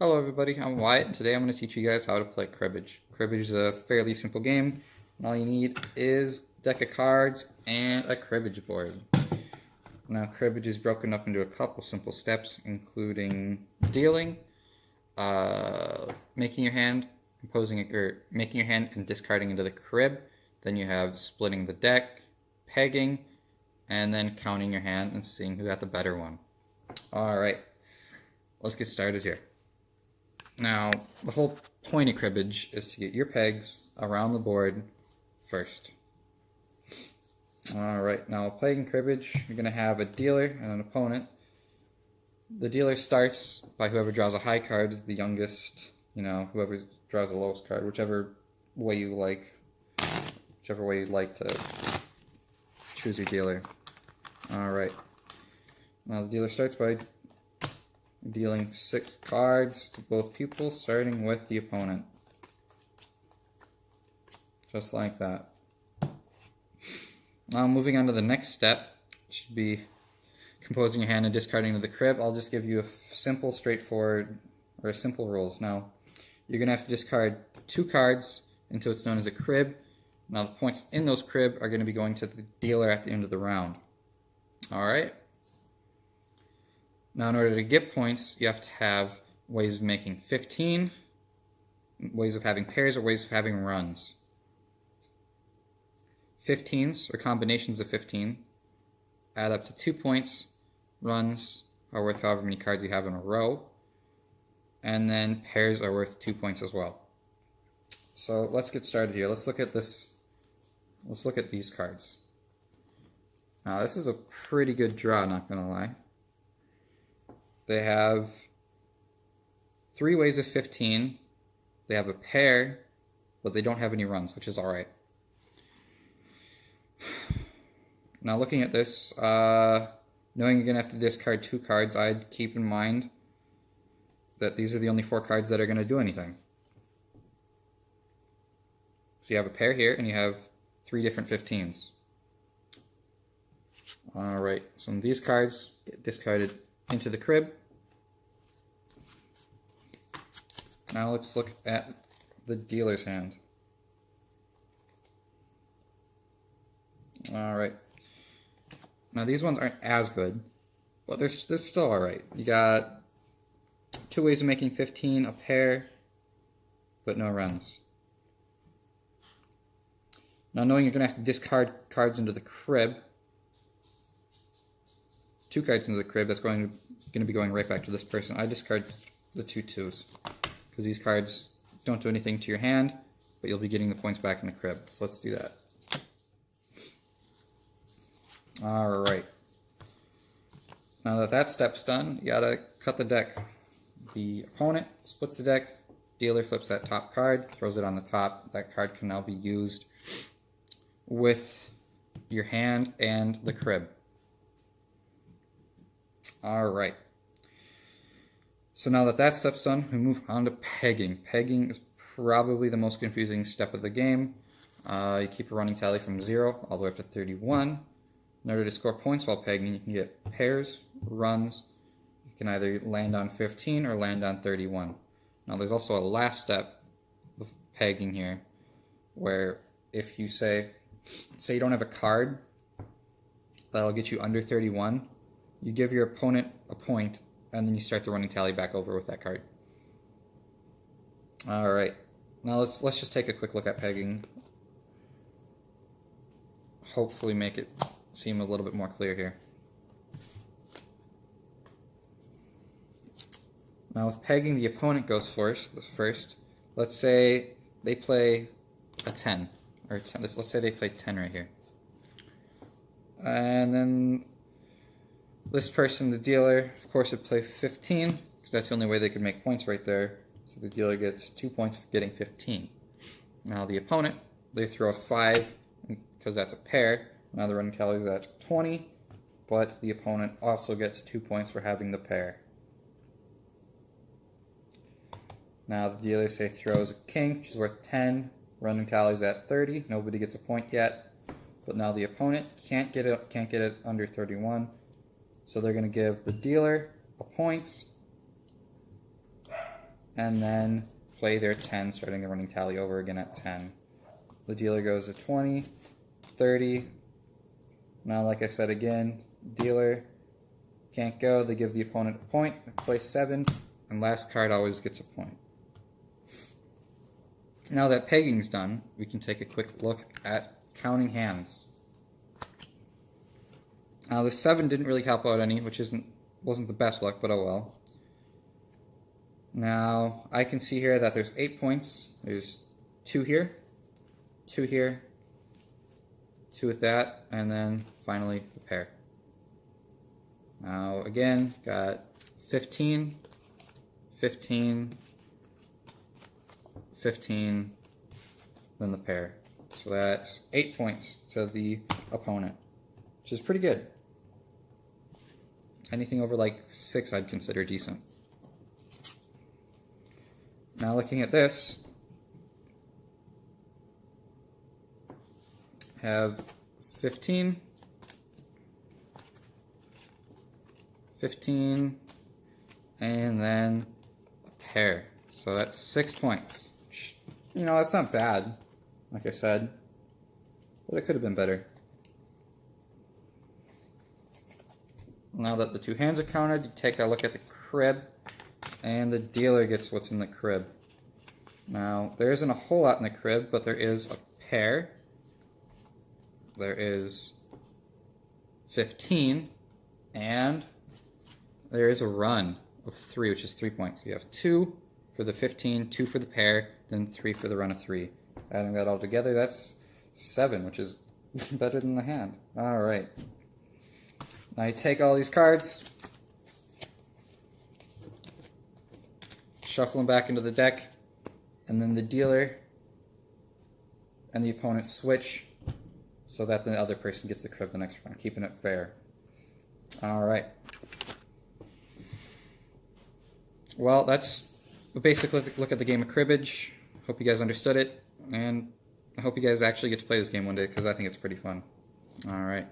Hello everybody, I'm Wyatt, and today I'm going to teach you guys how to play cribbage. Cribbage is a fairly simple game, and all you need is a deck of cards and a cribbage board. Now cribbage is broken up into a couple simple steps, including dealing, making your hand, making your hand and discarding into the crib. Then you have splitting the deck, pegging, and then counting your hand and seeing who got the better one. Alright, let's get started here. Now, the whole point of cribbage is to get your pegs around the board first. Alright, now playing cribbage, you're going to have a dealer and an opponent. The dealer starts by whoever draws a high card, the youngest, whoever draws the lowest card, whichever way you'd like to choose your dealer. Alright, now the dealer starts by dealing 6 cards to both pupils, starting with the opponent. Just like that. Now moving on to the next step, should be composing your hand and discarding to the crib. I'll just give you a simple rules. Now, you're going to have to discard 2 cards into what's known as a crib. Now the points in those crib are going to be going to the dealer at the end of the round. Alright? Now in order to get points, you have to have ways of making 15, ways of having pairs, or ways of having runs. 15s, or combinations of 15, add up to 2 points. Runs are worth however many cards you have in a row. And then pairs are worth 2 points as well. So let's get started here. Let's look at this. Let's look at these cards. Now this is a pretty good draw, not gonna lie. They have 3 ways of 15. They have a pair, but they don't have any runs, which is alright. Now looking at this, knowing you're going to have to discard 2 cards, I'd keep in mind that these are the only 4 cards that are going to do anything. So you have a pair here, and you have 3 different 15s. Alright, so these cards get discarded into the crib. Now let's look at the dealer's hand. Alright. Now these ones aren't as good, but they're still alright. You got 2 ways of making 15, a pair, but no runs. Now knowing you're going to have to discard cards into the crib, 2 cards into the crib, that's going to be going right back to this person. I discard the 2 2s, because these cards don't do anything to your hand, but you'll be getting the points back in the crib. So let's do that. Alright. Now that that step's done, you gotta cut the deck. The opponent splits the deck, dealer flips that top card, throws it on the top. That card can now be used with your hand and the crib. Alright. So now that that step's done, we move on to pegging. Pegging is probably the most confusing step of the game. You keep a running tally from 0 all the way up to 31. In order to score points while pegging, you can get pairs, runs. You can either land on 15 or land on 31. Now there's also a last step of pegging here, where if you say you don't have a card that'll get you under 31, you give your opponent a point, and then you start the running tally back over with that card. Alright, now let's just take a quick look at pegging. Hopefully make it seem a little bit more clear here. Now with pegging, the opponent goes first. Let's say they play a 10, or 10, let's say they play 10 right here. And then this person, the dealer, of course would play 15, because that's the only way they could make points right there. So the dealer gets 2 points for getting 15. Now the opponent, they throw a 5, because that's a pair. Now the running tally is at 20, but the opponent also gets 2 points for having the pair. Now the dealer, say, throws a king, which is worth 10. Running tally is at 30. Nobody gets a point yet. But now the opponent can't get it under 31. So they're going to give the dealer a point and then play their 10, starting the running tally over again at 10. The dealer goes to 20, 30. Now, like I said again, dealer can't go. They give the opponent a point, they play 7, and last card always gets a point. Now that pegging's done, we can take a quick look at counting hands. Now the 7 didn't really help out any, which wasn't the best luck, but oh well. Now I can see here that there's 8 points. There's 2 here, 2 here, 2 with that, and then finally the pair. Now again, got 15, 15, 15, then the pair. So that's 8 points to the opponent, which is pretty good. Anything over like 6 I'd consider decent. Now looking at this, have 15, 15, and then a pair. So that's 6 points. You know, that's not bad, like I said, but it could have been better. Now that the 2 hands are counted, you take a look at the crib, and the dealer gets what's in the crib. Now, there isn't a whole lot in the crib, but there is a pair. There is 15, and there is a run of 3, which is 3 points. So you have 2 for the 15, 2 for the pair, then 3 for the run of 3. Adding that all together, that's 7, which is better than the hand. Alright. Now you take all these cards, shuffle them back into the deck, and then the dealer and the opponent switch so that the other person gets the crib the next round, keeping it fair. Alright. Well, that's a basic look at the game of cribbage. Hope you guys understood it, and I hope you guys actually get to play this game one day, because I think it's pretty fun. Alright.